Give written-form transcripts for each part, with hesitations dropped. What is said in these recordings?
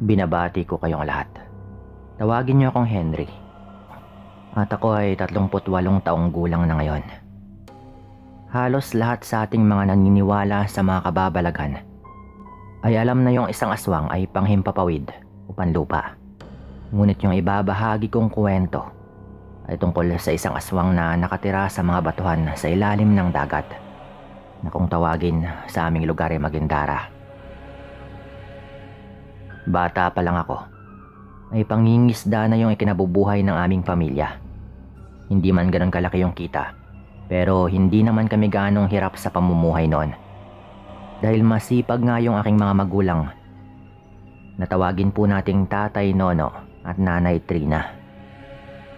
Binabati ko kayong lahat. Tawagin niyo akong Henry. At ako ay 38 taong gulang na ngayon. Halos lahat sa ating mga naniniwala sa mga kababalagan ay alam na yung isang aswang ay panghimpapawid o panlupa. Ngunit yung ibabahagi kong kwento ay tungkol sa isang aswang na nakatira sa mga batuhan sa ilalim ng dagat na kung tawagin sa aming lugar ay Magindara. Bata pa lang ako ay pangingisda na yung ikinabubuhay ng aming pamilya. Hindi man ganun kalaki yung kita, pero hindi naman kami ganong hirap sa pamumuhay noon. Dahil masipag nga yung aking mga magulang. Natawagin po nating Tatay Nono at Nanay Trina.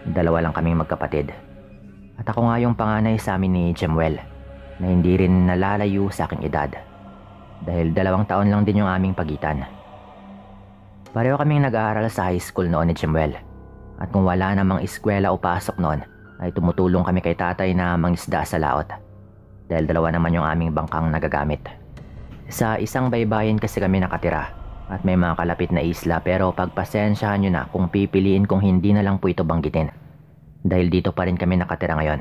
Dalawa lang kaming magkapatid. At ako nga yung panganay sa amin ni Jemuel na hindi rin nalalayo sa aking edad. Dahil 2 taon lang din yung aming pagitan. Pareho kaming nag-aaral sa high school noon ni Jemuel. At kung wala namang eskwela o pasok noon, ay tumutulong kami kay tatay na mangisda sa laot. Dahil 2 naman yung aming bangkang nagagamit. Sa isang baybayin kasi kami nakatira at may mga kalapit na isla, pero pagpasensyahan nyo na kung pipiliin kung hindi na lang po ito banggitin. Dahil dito pa rin kami nakatira ngayon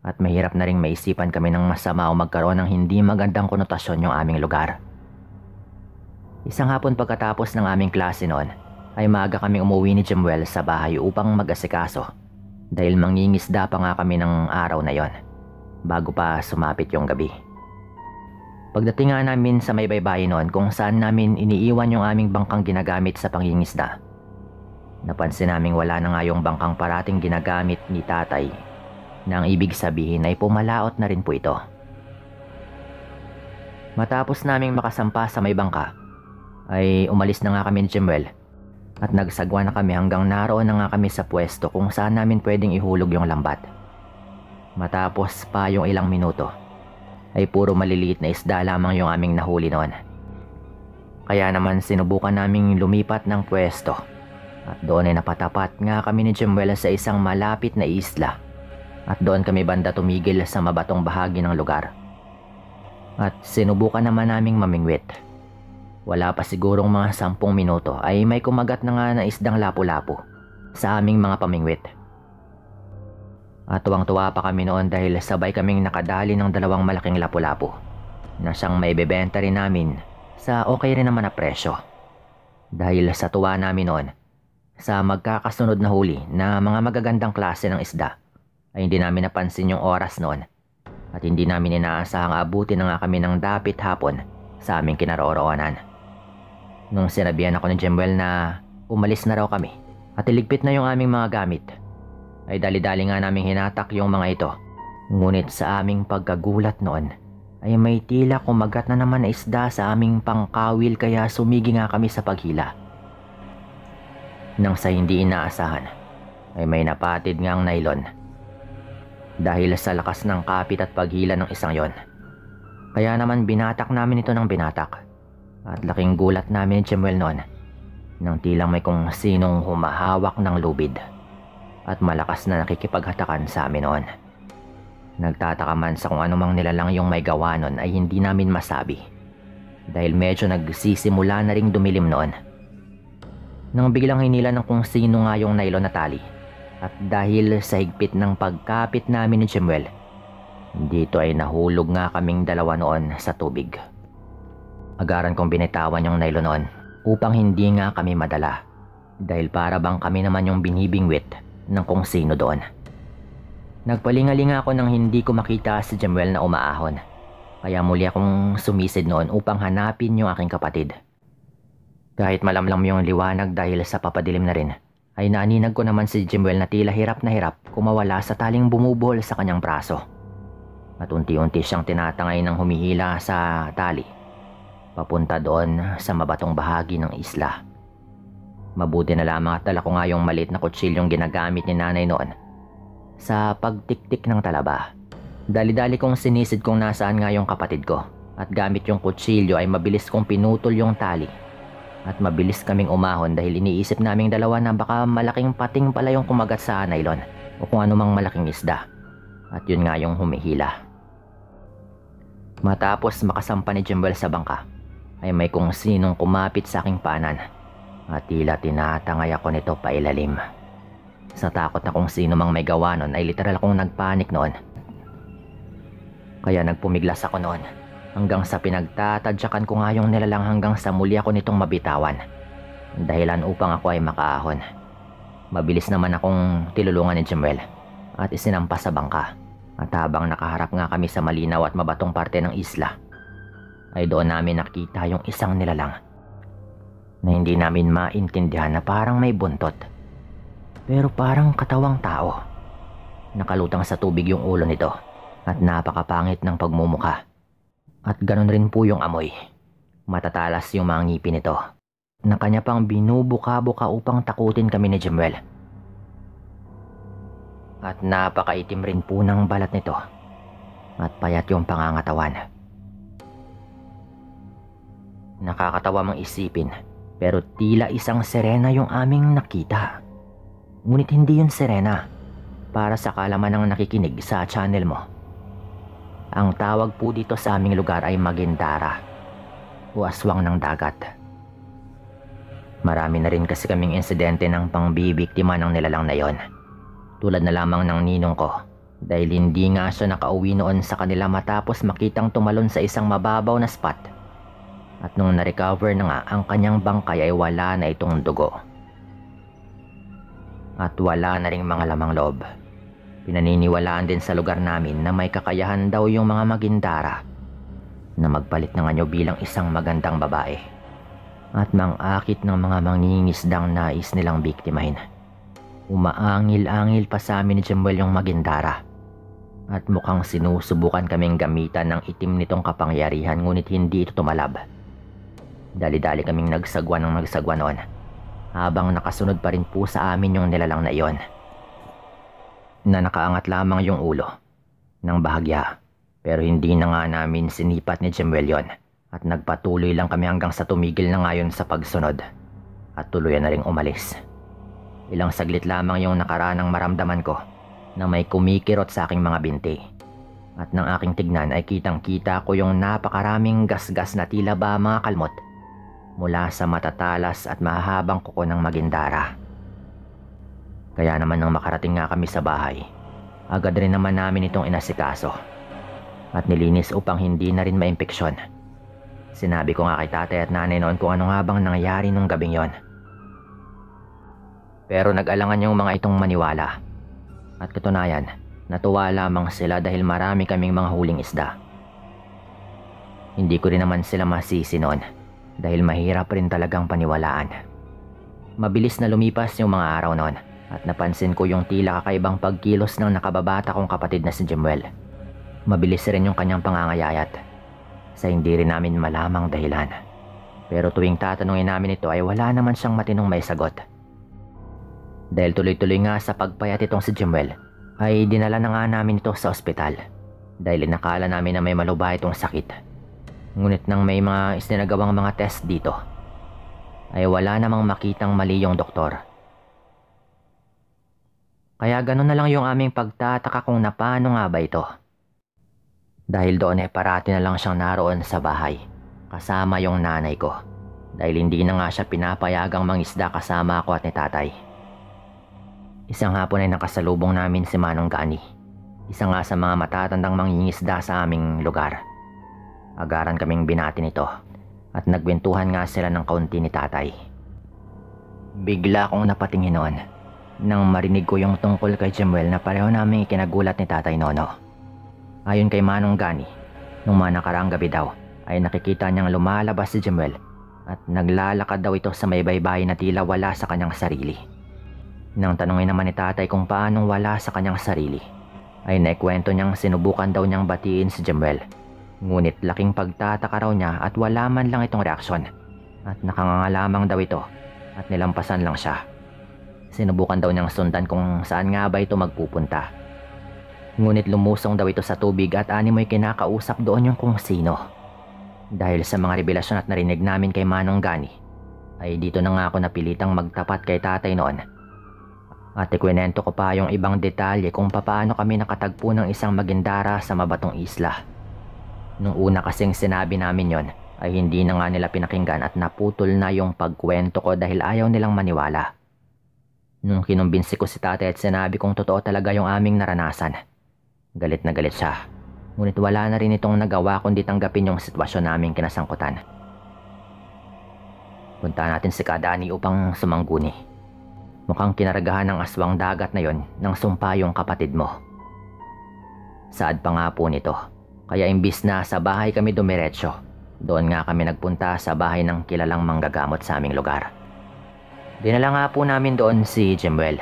at mahirap na rin maisipan kami ng masama o magkaroon ng hindi magandang konotasyon yung aming lugar. Isang hapon pagkatapos ng aming klase noon ay maaga kaming umuwi ni Jemuel sa bahay upang mag-asikaso dahil mangingisda pa nga kami ng araw na yon bago pa sumapit yung gabi. Pagdating nga namin sa may baybayin noon kung saan namin iniiwan yung aming bangkang ginagamit sa pangingisda, napansin naming wala na nga yung bangkang parating ginagamit ni tatay, na ang ibig sabihin ay pumalaot na rin po ito. Matapos naming makasampa sa may bangka ay umalis na nga kami ni Jemuel at nagsagwa na kami hanggang naroon na nga kami sa pwesto kung saan namin pwedeng ihulog yung lambat. Matapos pa yung ilang minuto ay puro maliliit na isda lamang yung aming nahuli noon. Kaya naman sinubukan naming lumipat ng pwesto at doon ay napatapat nga kami ni Jemuel sa isang malapit na isla at doon kami banda tumigil sa mabatong bahagi ng lugar. At sinubukan naman naming mamingwit. Wala pa sigurong mga 10 minuto ay may kumagat na nga na isdang lapu-lapu sa aming mga pamingwit. At tuwang-tuwa pa kami noon dahil sabay kaming nakadali ng 2 malaking lapu-lapu na siyang maibebenta rin namin sa okay rin naman na presyo. Dahil sa tuwa namin noon sa magkakasunod na huli na mga magagandang klase ng isda ay hindi namin napansin yung oras noon at hindi namin inaasahang abutin na nga kami ng dapit hapon sa aming kinaroroonan. Nung sinabihan ako ni Jemuel na umalis na raw kami at iligpit na yung aming mga gamit, ay dali-dali nga naming hinatak yung mga ito. Ngunit sa aming pagkagulat noon ay may tila kumagat na naman na isda sa aming pangkawil kaya sumigi nga kami sa paghila. Nang sa hindi inaasahan ay may napatid ngang nylon dahil sa lakas ng kapit at paghila ng isang yon. Kaya naman binatak namin ito ng binatak. At laking gulat namin ni Jemuel noon nang tilang may kung sinong humahawak ng lubid at malakas na nakikipaghatakan sa amin noon. Nagtataka man sa kung anumang nilalang yung may gawa noon ay hindi namin masabi dahil medyo nagsisimula na ring dumilim noon. Nang biglang hinila ng kung sino nga yung nylon na tali at dahil sa higpit ng pagkapit namin ni Jemuel, dito ay nahulog nga kaming 2 noon sa tubig. Agaran kong binitawan yung nylon noon upang hindi nga kami madala dahil para bang kami naman yung binibingwit ng kung sino doon. Nagpalingalinga ako nang hindi ko makita si Jemuel na umaahon, kaya muli akong sumisid noon upang hanapin yung aking kapatid. Kahit malamlam yung liwanag dahil sa papadilim na rin, ay naaninag ko naman si Jemuel na tila hirap na hirap kumawala sa taling bumubuhol sa kanyang braso. At unti-unti siyang tinatangay ng humihila sa tali papunta doon sa mabatong bahagi ng isla. Mabuti na lamang at dala ko nga yung maliit na kutsilyong ginagamit ni nanay noon sa pagtiktik ng talaba. Dali-dali kong sinisid kung nasaan nga yung kapatid ko at gamit yung kutsilyo ay mabilis kong pinutol yung tali at mabilis kaming umahon dahil iniisip naming 2 na baka malaking pating pala yung kumagat sa nylon o kung anumang malaking isda at yun nga yung humihila. Matapos makasampa ni Jemuel sa bangka ay may kung sinong kumapit sa aking paanan at tila tinatangay ako nito pailalim. Sa takot na kung sino mang may gawa nun ay literal akong nagpanik noon. Kaya nagpumiglas ako noon hanggang sa pinagtatadyakan ko nga yung nilalang hanggang sa muli ako nitong mabitawan. Dahilan upang ako ay makaahon. Mabilis naman akong tilulungan ni Jemwell at isinampas sa bangka. At habang nakaharap nga kami sa malinaw at mabatong parte ng isla, ay doon namin nakita yung isang nilalang na hindi namin maintindihan na parang may buntot. Pero parang katawang tao. Nakalutang sa tubig yung ulo nito at napakapangit ng pagmumuka. At ganun rin po yung amoy. Matatalas yung mga ngipin nito na kanya pang binubuka-buka upang takutin kami ni Jemwell. At napakaitim rin po ng balat nito at payat yung pangangatawan. Nakakatawa mang isipin pero tila isang sirena yung aming nakita. Ngunit hindi yun sirena para sa kalaman ng nakikinig sa channel mo. Ang tawag po dito sa aming lugar ay Magindara o aswang ng dagat. Marami na rin kasi kaming insidente ng pangbibiktima ng nilalang na yon. Tulad na lamang ng ninong ko dahil hindi nga siya nakauwi noon sa kanila matapos makitang tumalon sa isang mababaw na spot. At nung na-recover na nga ang kanyang bangkay ay wala na itong dugo. At wala na ring mga lamang loob. Pinaniniwalaan din sa lugar namin na may kakayahan daw yung mga Magindara na magpalit ng anyo bilang isang magandang babae at mang-akit ng mga mangingisdang nais nilang biktimahin. Umaangil-angil pa sa amin ni Jemwell yung Magindara at mukhang sinusubukan kaming gamitan ng itim nitong kapangyarihan ngunit hindi ito tumalab. Dali-dali kaming nagsagwa noon habang nakasunod pa rin po sa amin yung nilalang na iyon na nakaangat lamang yung ulo ng bahagya pero hindi na nga namin sinipat ni Jemwell yon at nagpatuloy lang kami hanggang sa tumigil na ngayon sa pagsunod at tuluyan na ring umalis. Ilang saglit lamang yung nakaranang maramdaman ko na may kumikirot sa aking mga binti. At nang aking tignan ay kitang-kita ko yung napakaraming gasgas na tila ba mga kalmot mula sa matatalas at mahahabang kuko ng Magindara. Kaya naman nang makarating nga kami sa bahay, agad rin naman namin itong inasikaso at nilinis upang hindi na rin maimpeksyon. Sinabi ko nga kay tatay at nanay noon kung ano nga bang nangyari nung gabing yon. Pero nag-alangan yung mga itong maniwala. At katunayan, natuwa lamang sila dahil marami kaming mga huling isda. Hindi ko rin naman sila masisi noon dahil mahirap rin talagang paniwalaan. Mabilis na lumipas yung mga araw noon at napansin ko yung tila kakaibang pagkilos ng nakababata kong kapatid na si Jemwell. Mabilis rin yung kanyang pangangayayat sa hindi rin namin malamang dahilan. Pero tuwing tatanungin namin ito ay wala naman siyang matinong may sagot. Dahil tuloy-tuloy nga sa pagpayat itong si Jemwell, ay dinala na nga namin ito sa ospital dahil inakala namin na may malubha itong sakit. Ngunit nang may mga isinagawang mga test dito, ay wala namang makitang mali yung doktor. Kaya ganun na lang yung aming pagtataka kung napano nga ba ito. Dahil doon ay parati na lang siyang naroon sa bahay, kasama yung nanay ko. Dahil hindi na nga siya pinapayagang mangisda kasama ako at ni tatay. Isang hapon ay nakasalubong namin si Manong Gani, isa nga sa mga matatandang mangingisda sa aming lugar. Agaran kaming binati nito at nagwentuhan nga sila ng kaunti ni tatay. Bigla akong napatingin noon nang marinig ko yung tungkol kay Jemwell na pareho naming ikinagulat ni Tatay Nono. Ayon kay Manong Gani, nung mga nakaraang gabi daw ay nakikita niyang lumalabas si Jemwell at naglalakad daw ito sa may baybay na tila wala sa kanyang sarili. Nang tanungin naman ni tatay kung paanong wala sa kanyang sarili, ay naikwento niyang sinubukan daw niyang batiin si Jemwell. Ngunit laking pagtataka raw niya at wala man lang itong reaksyon at nakanganga lamang daw ito at nilampasan lang siya. Sinubukan daw niyang sundan kung saan nga ba ito magpupunta. Ngunit lumusong daw ito sa tubig at animoy kinakausap doon yung kung sino. Dahil sa mga revelasyon at narinig namin kay Manong Gani, ay dito na nga ako napilitang magtapat kay tatay noon. At ikwento ko pa yung ibang detalye kung paano kami nakatagpo ng isang Magindara sa mabatong isla. Nung una kasing sinabi namin yon, ay hindi na nga nila pinakinggan at naputol na yung pagkwento ko dahil ayaw nilang maniwala. Nung kinumbinsi ko si tatay at sinabi kong totoo talaga yung aming naranasan, galit na galit siya. Ngunit wala na rin itong nagawa kundi tanggapin yung sitwasyon naming kinasangkutan. Punta natin si Kadani upang sumangguni. Mukhang kinaragahan ng aswang dagat na yon ng sumpa yung kapatid mo. Saad pa nga po nito, kaya imbis na sa bahay kami dumiretso, doon nga kami nagpunta sa bahay ng kilalang manggagamot sa aming lugar. Dinala nga po namin doon si Jemuel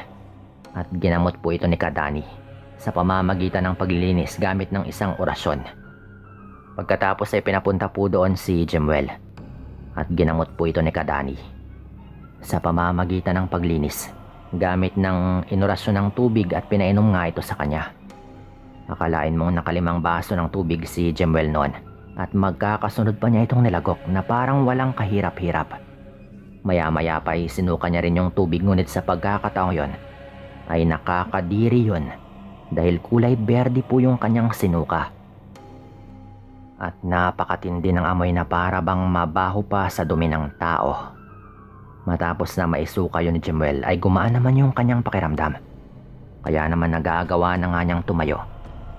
at ginamot po ito ni Kadani sa pamamagitan ng paglilinis gamit ng isang orasyon. Pagkatapos ay pinapunta po doon si Jemuel at ginamot po ito ni Kadani sa pamamagitan ng paglinis gamit ng inorasyon ng tubig at pinainom nga ito sa kanya. Akalain mong nakalimang baso ng tubig si Jemuel noon at magkakasunod pa niya itong nilagok na parang walang kahirap-hirap. Maya-maya pa ay sinuka niya rin yung tubig, ngunit sa pagkakataong yon ay nakakadiri yon dahil kulay berde po yung kanyang sinuka. At napakatindi ng amoy na para bang mabaho pa sa dumi ng tao. Matapos na maisuka yun ni Jemuel ay gumaan naman yung kanyang pakiramdam. Kaya naman nagagawa na nga niyang tumayo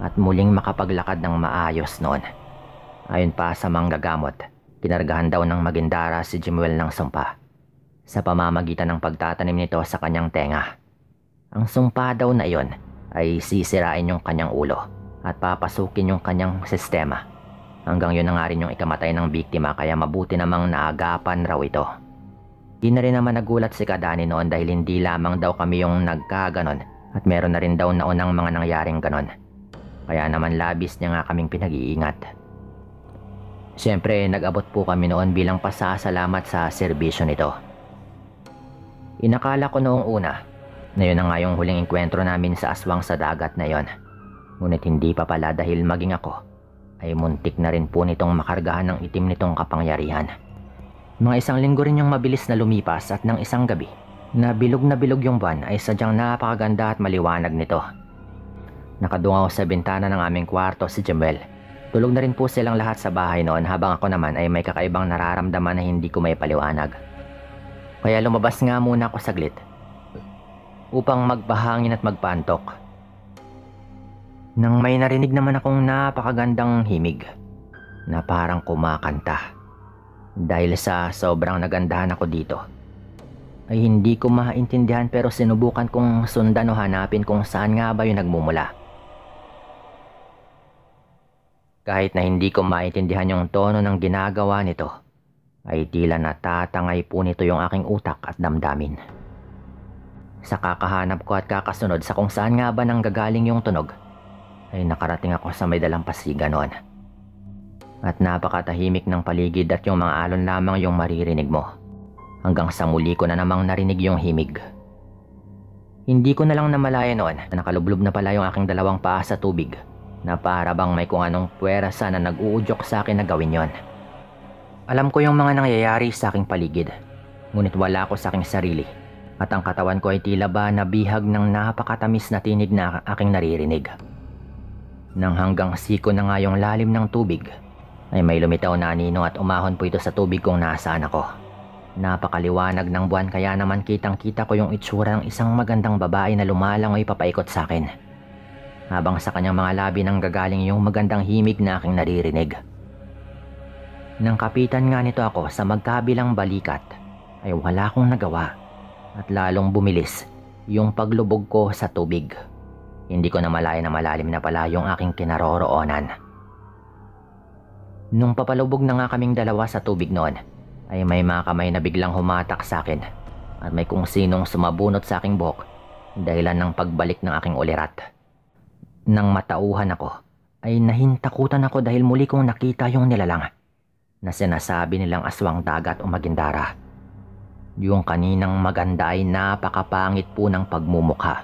at muling makapaglakad ng maayos noon. Ayon pa sa manggagamot, kinargahan daw ng Magindara si Jemuel ng sumpa sa pamamagitan ng pagtatanim nito sa kanyang tenga. Ang sumpa daw na iyon ay sisirain yung kanyang ulo at papasukin yung kanyang sistema. Hanggang yun na nga rin yung ikamatay ng biktima, kaya mabuti namang naagapan raw ito. Di na rin naman nagulat si Kadani noon dahil hindi lamang daw kami yung nagkaganon at meron na rin daw naunang mga nangyaring ganon. Kaya naman labis niya nga kaming pinag-iingat. Siyempre, nag-abot po kami noon bilang pasasalamat sa serbisyo nito. Inakala ko noong una na yun na nga yung huling enkwentro namin sa aswang sa dagat na yon. Ngunit hindi pa pala dahil maging ako ay muntik na rin po nitong makargahan ng itim nitong kapangyarihan. Mga isang linggo rin yung mabilis na lumipas at ng isang gabi na bilog yung buwan ay sadyang napakaganda at maliwanag nito. Nakadungaw sa bintana ng aming kwarto si Jemuel. Tulog na rin po silang lahat sa bahay noon habang ako naman ay may kakaibang nararamdaman na hindi ko may paliwanag. Kaya lumabas nga muna ako saglit upang magpahangin at magpantok. Nang may narinig naman akong napakagandang himig na parang kumakanta. Dahil sa sobrang nagandahan ako dito, ay hindi ko maintindihan pero sinubukan kong sundan o hanapin kung saan nga ba yung nagmumula. Kahit na hindi ko maintindihan yung tono ng ginagawa nito, ay tila natatangay po nito yung aking utak at damdamin. Sa kakahanap ko at kakasunod sa kung saan nga ba nanggagaling yung tunog, ay nakarating ako sa may dalampasigan noon. At napakatahimik ng paligid at yung mga alon lamang yung maririnig mo. Hanggang sa muli ko na namang narinig yung himig. Hindi ko na lang namalaya noon na nakalublob na pala yung aking dalawang paa sa tubig na para bang may kung anong puwersa na nag-uudyok sa akin na gawin yon. Alam ko yung mga nangyayari sa aking paligid, ngunit wala ko sa aking sarili at ang katawan ko ay tila ba nabihag ng napakatamis na tinig na aking naririnig. Nang hanggang siko na nga yung lalim ng tubig, ay may lumitaw na anino at umahon po ito sa tubig kung nasaan ako. Napakaliwanag ng buwan kaya naman kitang-kita ko yung itsura ng isang magandang babae na lumalangoy papaikot sa akin. Habang sa kanyang mga labi nang gagaling yung magandang himig na aking naririnig. Nang kapitan nga nito ako sa magkabilang balikat, ay wala akong nagawa at lalong bumilis yung paglubog ko sa tubig. Hindi ko na malaya na malalim na pala yung aking kinaroroonan. Nung papalubog na nga kaming dalawa sa tubig noon, ay may mga kamay na biglang humatak sa akin at may kung sinong sumabunot sa aking buhok dahilan ng pagbalik ng aking ulirat. Nang matauhan ako, ay nahintakutan ako dahil muli kong nakita yung nilalang na sinasabi nilang aswang dagat o Magindara. Yung kaninang maganda ay napakapangit po ng pagmumukha.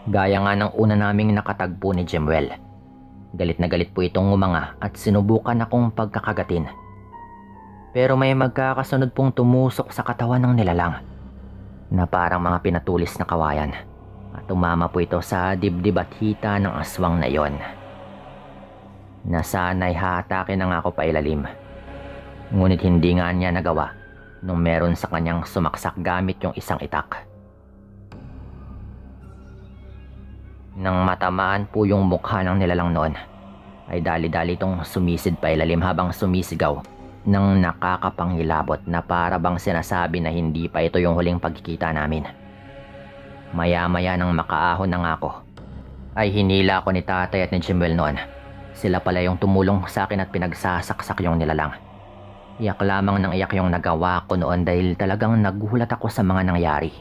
Gaya nga ng una naming nakatagpo ni Jemuel. Galit na galit po itong umanga at sinubukan akong pagkakagatin. Pero may magkakasunod pong tumusok sa katawan ng nilalang na parang mga pinatulis na kawayan at tumama po ito sa dibdib at hita ng aswang na iyon. Nasanay hatakin na nga ako pailalim Ngunit hindi nga niya nagawa nung meron sa kanyang sumaksak gamit yung isang itak. Nang matamaan po yung mukha ng nilalang noon, ay dali-dali itong sumisid pa ilalim habang sumisigaw nang nakakapangilabot na para bang sinasabi na hindi pa ito yung huling pagkikita namin. Maya-maya nang makaahon na nga ako, ay hinila ko ni tatay at ni Jimwell noon. Sila pala yung tumulong sa akin at pinagsasaksak yung nilalang. Iyak lamang ng iyak yung nagawa ko noon dahil talagang nagulat ako sa mga nangyari.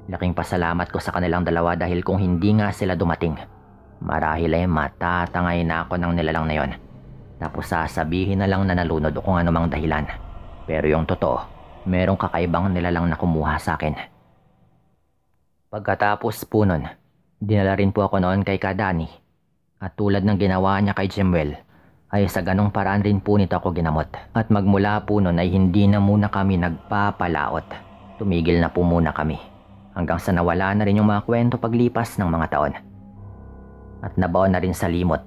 Laking pasalamat ko sa kanilang dalawa dahil kung hindi nga sila dumating, marahil ay matatangay na ako ng nilalang na yon. Tapos sasabihin na lang na nalunod o kung anumang dahilan. Pero yung totoo, merong kakaibang nilalang na kumuha sa akin. Pagkatapos po nun, dinala rin po ako noon kay Kadani. At tulad ng ginawa niya kay Jimwell, ay sa ganong paraan rin po nito ako ginamot. At magmula po nun ay hindi na muna kami nagpapalaot. Tumigil na po muna kami. Hanggang sa nawala na rin yung mga kwento paglipas ng mga taon. At nabaon na rin sa limot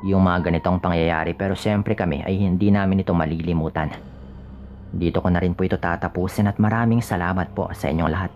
yung mga ganitong pangyayari, pero syempre kami ay hindi namin ito malilimutan. Dito ko na rin po ito tatapusin at maraming salamat po sa inyong lahat.